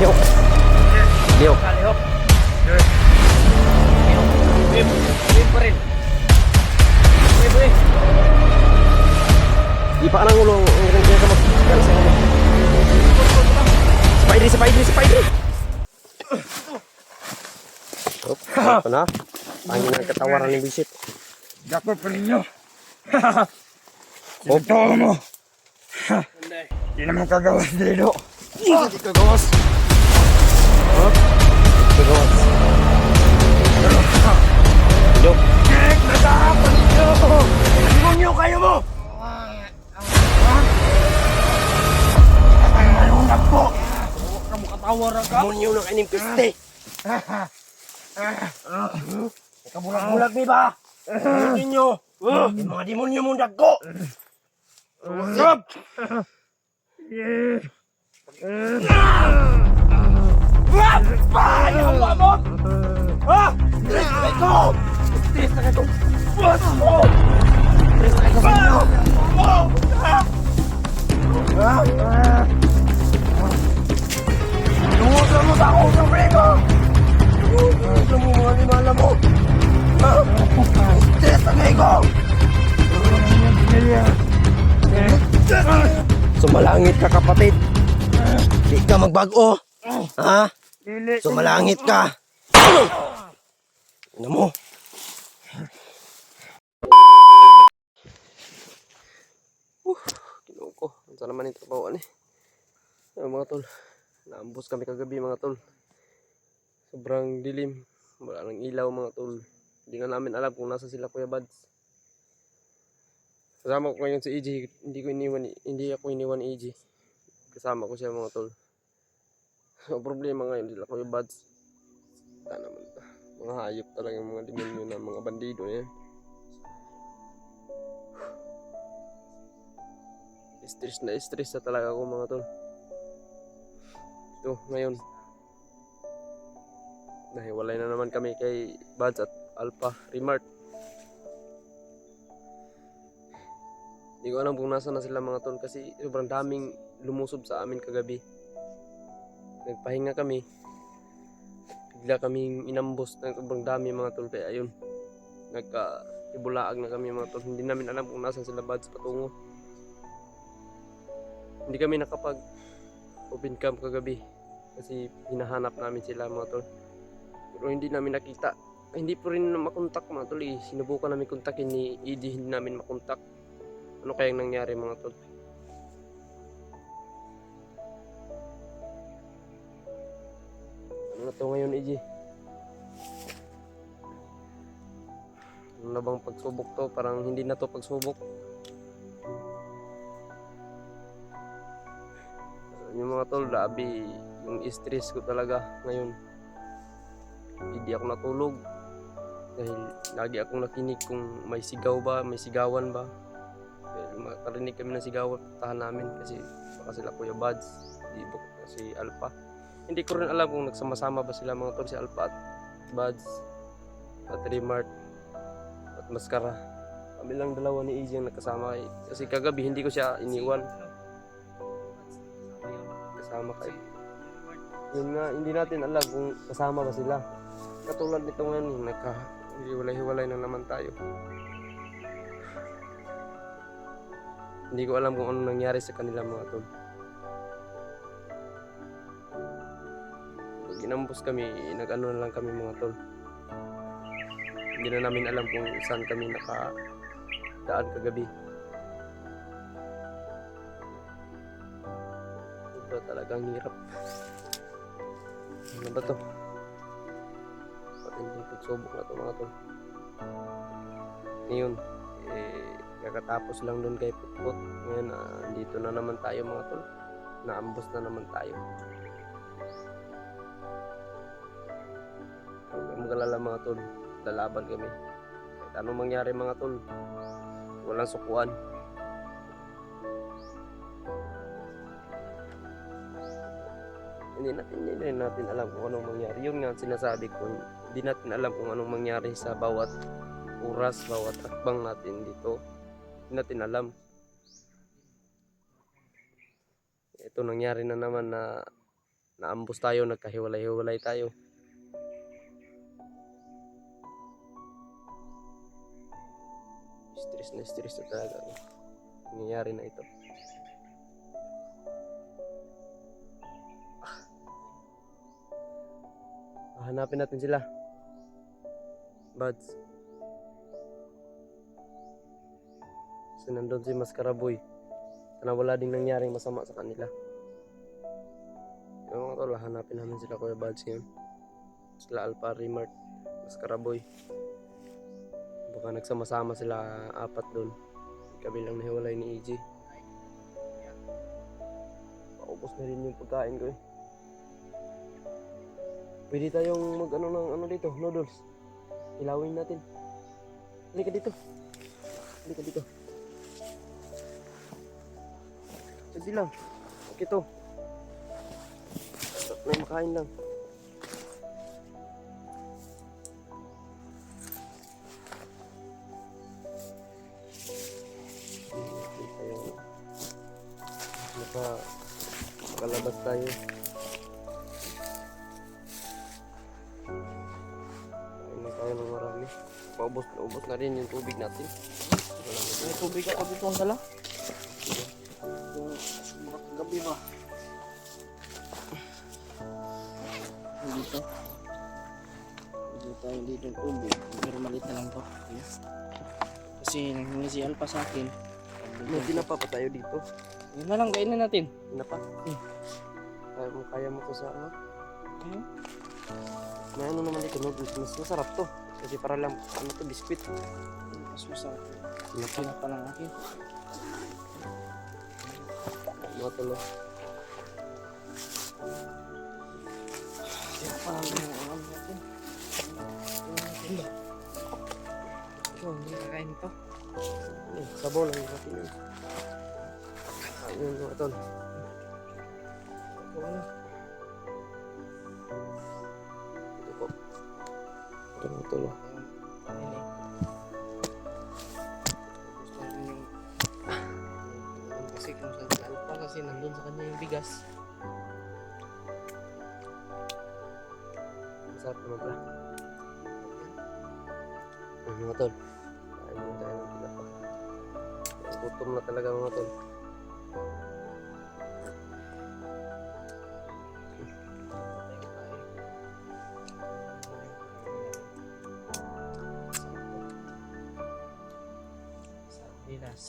Lihok. Lihok. Kalihok. Wave pa rin. Wave. Ipa ka ng ulo. Ang ganyan ka mag-galis sa ulo. Spider. Hop, ano na? Pangin ang katawaran ni Bisit. Dako pa rin nyo. Hop. Totoo mo. Hindi naman kagawas dito. Hindi kagawas. Hop. Kagawas. Lihok. Nagkakapan nyo. Limong nyo kayo mo. Ay, malunag po. Kamu katawar ka. Munyo na kaning piste. Kabulag-bulag ni ba? Hindi nyo. Yung mga demonyo mong dagko. Stop! Ayaw mo mo! Ha? Stress na ito! Stress na ito! Stress na ito sa inyo! Tungod lang mo sa ako sa prego! Tungod lang mo mga limala mo! Stress na ito! Sumalangit ka kapatid. Di ka magbago. Ha? Sumalangit ka. Ano mo? Kinuha ko. Ano sa naman yung trabahoan eh. Ayun mga tol. Naambos kami kagabi mga tol. Sobrang dilim. Wala nang ilaw mga tol. Hindi na namin alam kung nasa sila Kuya Bads. Kasama ko ngayon si EJ. Hindi ako iniwan ni EJ. Kasama ko siya mga tol. So problema ngayon sila Kuya Bads. Naman ito. Mga hayop talaga yung mga demonyo na mga bandido yan. Stress na talaga ako mga tol. Ito ngayon. Nahiwalay na naman kami kay Bads at Alpha Remart. Hindi ko alam kung nasa na sila mga tol kasi sobrang daming lumusob sa amin kagabi. Nagpahinga kami. Bigla kaming inambos ng sobrang dami mga tol kaya ayun. Nagka-ibulaag na kami mga tol. Hindi namin alam kung nasa sila Bads patungo. Hindi kami nakapag open cam kagabi kasi hinahanap namin sila mga tol. Pero hindi namin nakita. Hindi po rin makontak mga tol eh. Sinubukan namin kontakin ni ED, hindi namin makontak. Ano kayang nangyari mga tol? Ano na to ngayon ED? Ano na bang pagsubok to? Parang hindi na to pagsubok. Yung mga tol, labi yung stress ko talaga ngayon. Hindi ako natulog dahil lagi akong nakinig kung may sigaw ba, may sigawan ba. Makarinig kami ng sigawan, tahan namin kasi baka sila Kuya Bads, di ba si Alpha. Hindi ko rin alam kung nagsama-sama ba sila mga tol, si Alpha at Bads at Remart at Mascara. Kami lang dalawa ni Easy ang nakasama kasi kagabi hindi ko siya iniwan. Kasama kayo. Yun nga, hindi natin alam kung kasama ba sila. Katulad nito ngayon, nagka-hiwalay-hiwalay na naman tayo. Hindi ko alam kung ano nangyari sa kanila mga tol. Pag inambos kami, nag-ano na lang kami mga tol. Hindi na namin alam kung saan kami nakadaan kagabi. Ito talagang hirap. Ano ba to? Patinding pagsubok na to mga tol. Ngayon, kakatapos lang doon kay Putput. Ngayon, dito na naman tayo mga tol. Naambos na naman tayo. Huwag magalala mga tol. Lalaban kami. Kahit anong mangyari mga tol. Walang sukuan. Hindi natin alam kung anong mangyari. Yun nga sinasabi ko. Hindi natin alam kung anong mangyari sa bawat oras, bawat takbang natin dito. Hindi natin alam. Ito nangyari na naman na naambos tayo, nagkahiwalay-hiwalay tayo. Stress na talaga ang nangyayari na ito. Hanapin natin sila. Buds. So nandun si Maskaraboy. Sana wala ding nangyaring masama sa kanila. Yung mga tol, hanapin namin sila Kuya Buds ngayon. Sila Alpha Remart, Maskaraboy. Baka nagsama-sama sila apat doon. Kabilang nahiwalay ni EJ. Paubos na rin yung pagkain ko eh. Pwede tayong mag ng dito, noodles. Ilawin natin. Halika dito. Halika dito. Sige lang. Okay to. May makain lang. Makalabas tayo. Kain na tayo ng marami. Paubos na rin yung tubig natin. May tubig ako dito ang dala. Yung gabi ba? Dito. Dito tayo dito ng tubig. Pero maliit na lang to. Kasi nanghingi si Alpha sa akin. May tinapa pa tayo dito. Yun na lang, kainin natin. Tinapa? Kaya mo to sa ano? May ano naman dito, noodles. Mas masarap to. Kasi para lang, ano to, biskuit. Mas masarap. Tinapa. Tinapa lang akin. Mga tulo. Tinapa lang yung alam natin. So, hindi kakain ito. Sabaw lang natin yun. Ayun mga tol. Ito po. Ito mga tol. Gusto rin yung kasi kung sa Alpha kasi nandun sa kanya yung bigas. Masarap naman pala. Mga tol. Kain mo tayo ng tinapa. Gutom na talaga mga tol. Sardinas.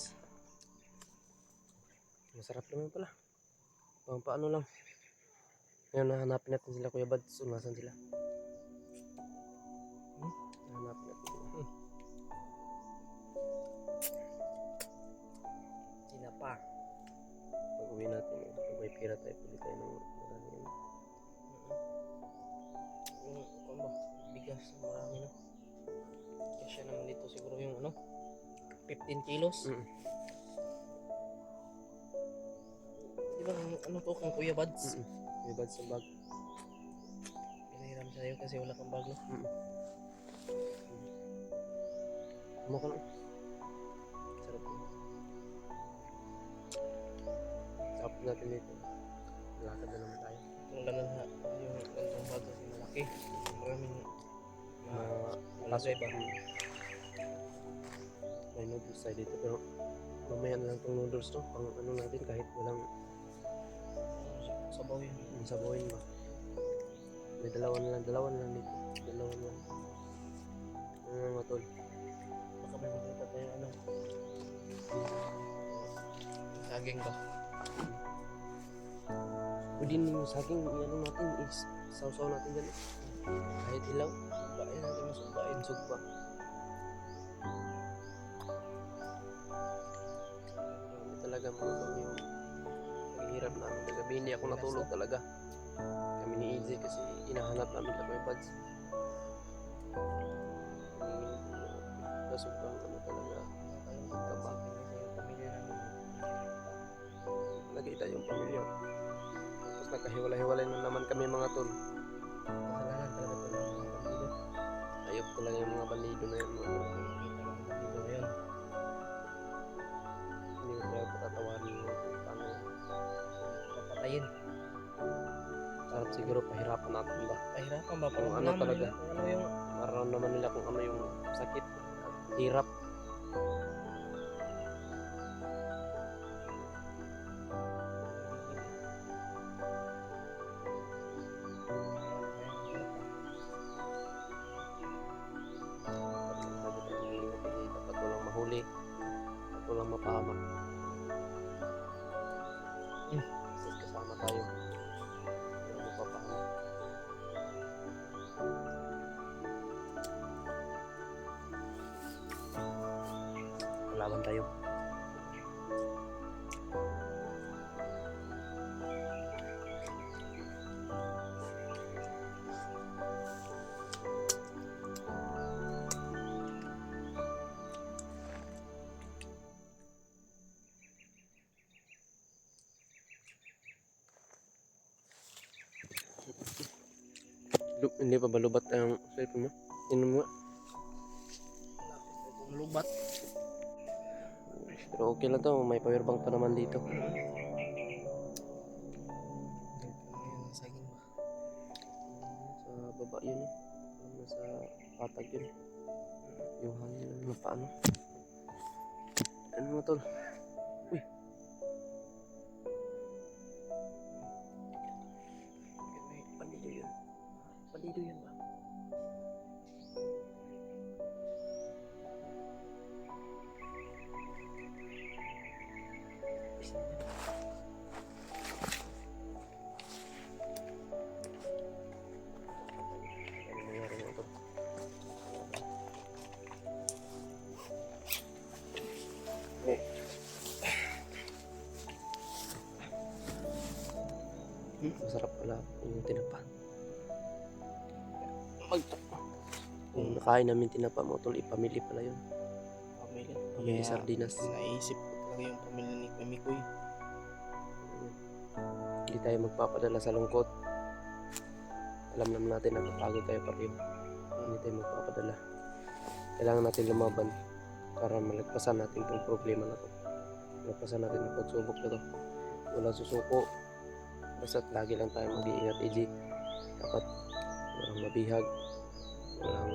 Masarap naman pala. Paano lang. Ngayon nahanapin natin sila Kuya Buds. Unasan sila. Nahanapin natin sila. Tinapa. Pag uwi natin, kung may pira tayo, pili tayo ng marami yun. Yung ano ba? Bigas marami na. Kasi naman dito siguro yung 15 kilos. Di ba ano to kung Kuya Buds? Kuya Buds sa bag. Pinahiram sa'yo kasi wala kang bag, no? Ano ka lang? Sarap yun. Sarap natin dito. Lakad na naman tayo. Yung ganun ha, yung ganitong bag kasi malaki. Maraming Malagay ba? May noodles tayo dito pero mamaya na lang itong noodles to. Pang ano natin kahit walang sabaw yun. sabawin ba. May dalawa na lang dito. Dalawa na lang. Mga tol. Baka may makita tayo saging ba? Pwede yung saging ano natin is sausaw natin dyan. Kahit ilaw. Subain natin masubain. Sugba. Marami talaga mga tol yung paghihirap namin kagabi. Hindi ako natulog talaga. Kami ni EJ kasi hinahanap namin na Kuya Buds. Sobrang ano talaga. Kaba. Lagi tayong pamilya. Tapos nagkahiwalay-hiwalay na naman kami mga tol. Kasalanan talaga ito ng mga bandido. Ayop talaga yung mga bandido na yun mga tol. Bandido na yun. Hindi ko talaga patatawarin yung putang. Papatayin. Para siguro pahirapan natin ba? Pahirapan ba? Kung ano Malaman talaga. nila kung ano yung Para naman nila kung ano yung sakit. Hirap. Dapat walang mahuli. Dapat walang mapahamak. Kasi kasama tayo. Walang mapapahamak. Kalaban tayo. Hindi pa balubat ang cellphone mo? Inom mo? kung lubat. Pero okay lang to, may power bank pa naman dito. Ayun, saging ba? Sa baba yun eh. Nasa patag yun. Yung hangin ng paano. Ano mo tol? Uy. Pandido yun. Pandido yun ba? Ano nangyari mo tol? Masarap pala yung tinapa. Yung nakain namin tinapa mo tol, ipamili pala yun. Pamilya. Pamili sardinas. Naisip ko talaga yung pamilya ni Kamikoy. Hindi tayo magpapadala sa lungkot. Alam naman natin na kapagod tayo pareho. Hindi tayo magpapadala. Kailangan natin lumaban para malagpasan natin itong problema na to. Malagpasan natin ang pagsubok na to. Walang susuko. Basta't lagi lang tayo mag-iingat, EJ. Dapat walang mabihag. Walang...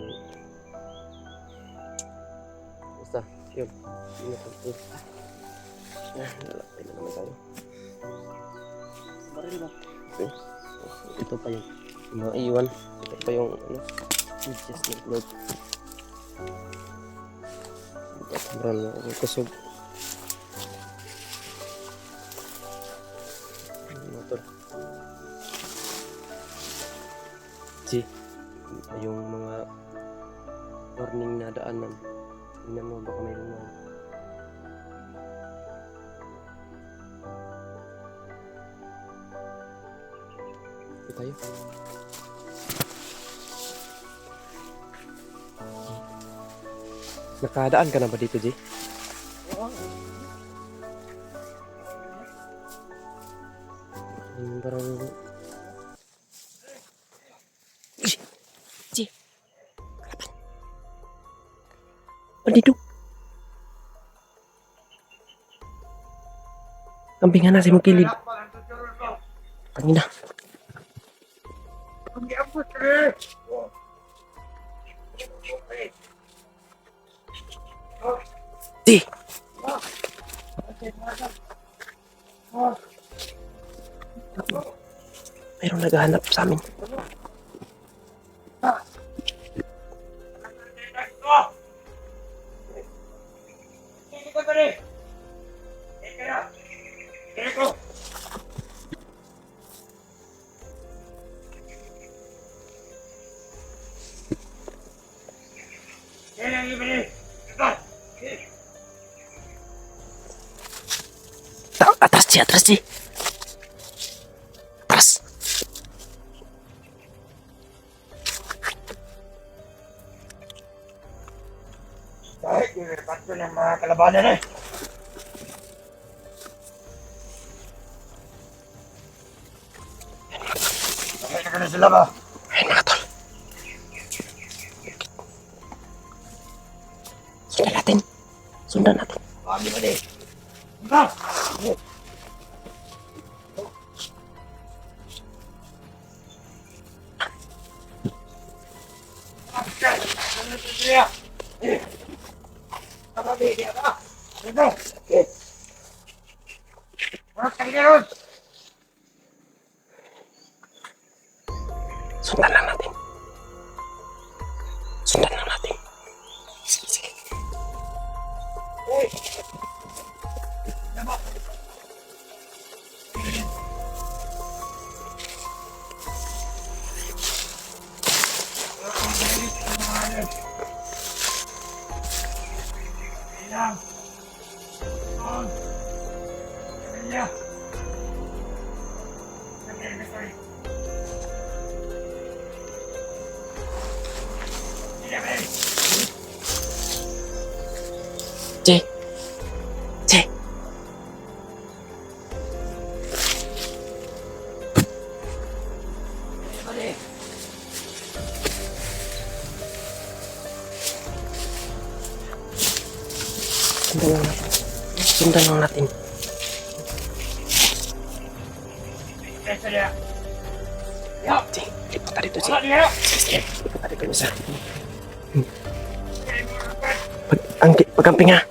Basta, yun. Ingat lang ito. Lalakay na naman tayo. Baril ba? Okay. Ito pa yung mga iwan. Ito pa yung ano, just like blood. Sobrang na ako kusog. Motor. Si, yung mga warning na daanan. Tingnan mo baka may lumayan. Ito tayo. Nakadaan ka na ba dito, Jay? Oo. Parang... Jay! Kalaban! Bandito! Kambingan na si mong kilid. Pangina. Jay! Mayroong naghahanap sa amin. Atas, Jay! Atas, Jay! Atas! Kahit yung reparto ng mga kalabanan eh. Bakit na ka na sila ba? Ayun mga tol. Sundan natin. Sundan natin. Pagi ba di? Ba? Dia. Apa dia? Ito. Mga kandiyon. Sundan lang natin. Sundan lang natin. Sige, sige. Cek. Cek. Sundan lang natin. Dia. Ya. Cek, lipat tadi tuh, Apa Cek. dia? Cek, lipat tadi tuh bisa. Pagamping nga.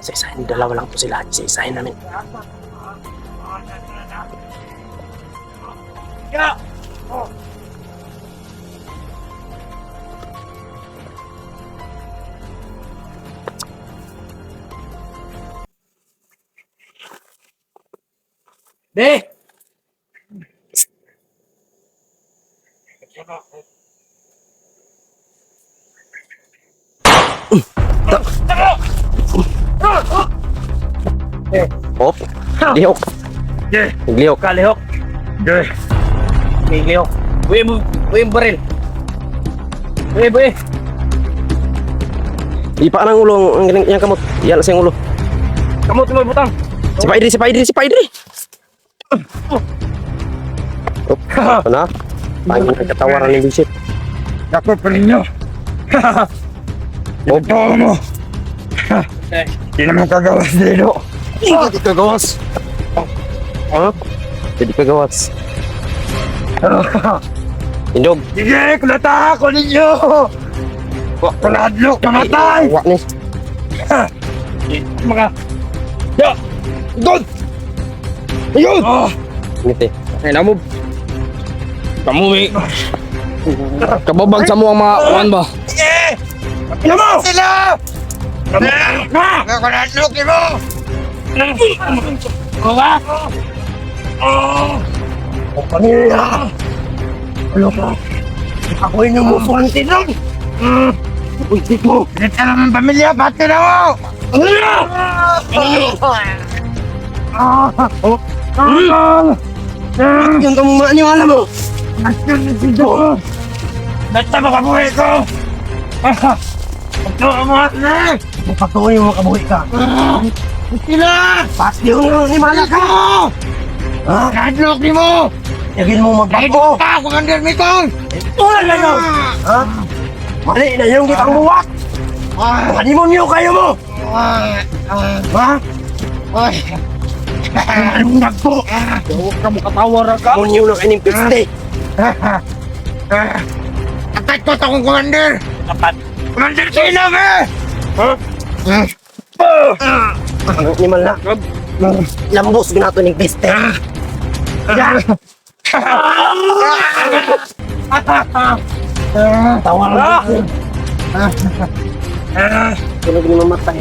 Isa-isahin, dalawa lang po sila. Isa-isahin namin. Ya. Oh. Deh! Hop. Lihok. Dia. Naglihok. Kalihok! Dia. Lihok! Buhay mo! Buhay mo baril! Buhay! Ipa ng ulo ang galing yang kamot. Iyan sa yung ulo. Kamu tuloy butang! Si Paidri, si Paidri, si Paidri. Hop. Ano na? Pangin ang katawaran ng visit. Ako pa ninyo. Hop. Ito mo. Hindi naman kagawas dito. Hindi ka gawas. Ha? Hindi ka gawas. Indog. Sige, kulata ako ninyo. Kuladlok, mamatay. Wak ni. Mga. Ya. Doon. Ayun. Ngiti. Ay namo! Kamu may... Kababag sa mo ang mga kuhan ba? Sige. Ano mo? Sila. Kuladlok mo. Kuha. O kanila. Ano ka? Ako yung umufuante lang. Uy, mo. Kita naman pamilya, pati na mo. Yung kamaniwala mo. Nasaan na dito? Basta makabuhay ko. Ito ang mga na. Mapatuloy mo makabuhay ka. Sila! Pati yung animala ka! Kadlok ni mo! Yagin mo magbago! Kahit ka, Commander Mikong! Wala na yun! Ha? Mali na yung kitang buwak! Mga demonyo kayo mo! Ha? Ay! Anong nagpo? Huwag ka makatawar ka! Demonyo na kanyang piste. Atat ko ito kong Commander! Dapat! Commander Sino ba? Ang animal na. Lambos ginato ng piste. Tawang na! Tunog ni mamatay.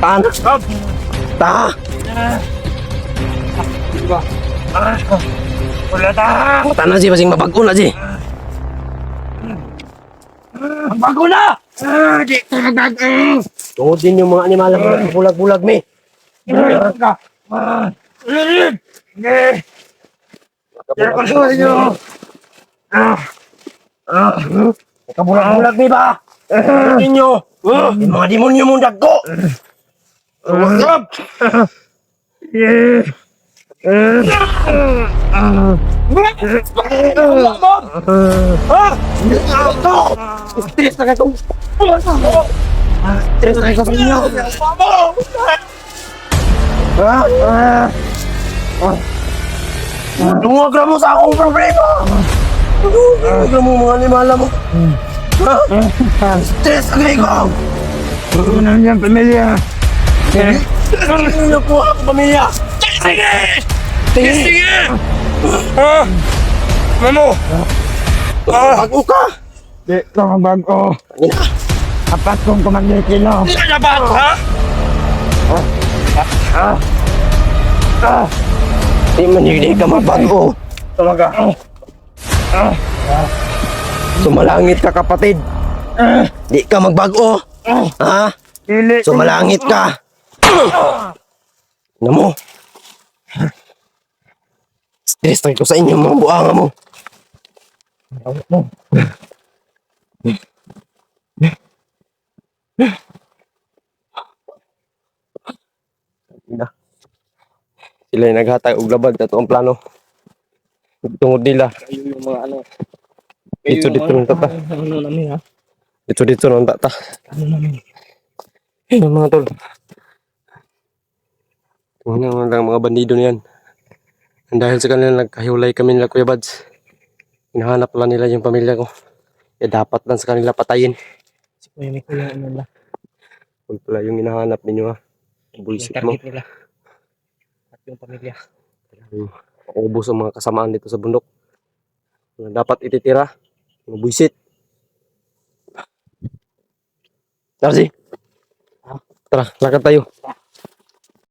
Taan. Ta. Wala ta! Mata na si basing mabago na si. Bago na! Di ka nagag... Tuod din yung mga animal na bulag-bulag me. ka! Hindi! Kaya ko sa inyo! Kabulag-bulag me ba? Ninyo. Yung mga demonyo mong dagko. Stop! Stress na kayo. Stress na kayo sa inyo. Dungag na mo sa akong problema! Dungag na mo mga animala mo! Stress ka ikaw! Ano na niyan, pamilya? Ano na po ako, pamilya? Sige! Sige! Mamo! Bago ka! Di ko mabago. Apat kong kumagkikilo. Hindi ka na bago, ha? Hindi ka mabago. Talaga. Sumalangit ka, kapatid. Di ka magbago. Ha? Dili. Sumalangit ka. Ano mo? Stress tayo ko sa inyo mga buanga mo. Sila yung naghatay og labag na ang plano. Tungod nila. Kayo yung mga ano. Dito ng tata. Ano namin ha? Dito ng tata. Ano namin? Ayun mga tol. Tingnan lang mga bandido na yan. Dahil sa kanila nagkahiwalay kami nila Kuya Bads. Hinahanap lang nila yung pamilya ko. Kaya dapat lang sa kanila patayin. Si Kuya Miko yung ano nila. Kung pala yung hinahanap ninyo ha. Yung Bullshit mo. target nila. At yung pamilya. Ubos ang mga kasamaan dito sa bundok. Dapat ititira. Mga buisit. Darcy. Tara, lakad tayo.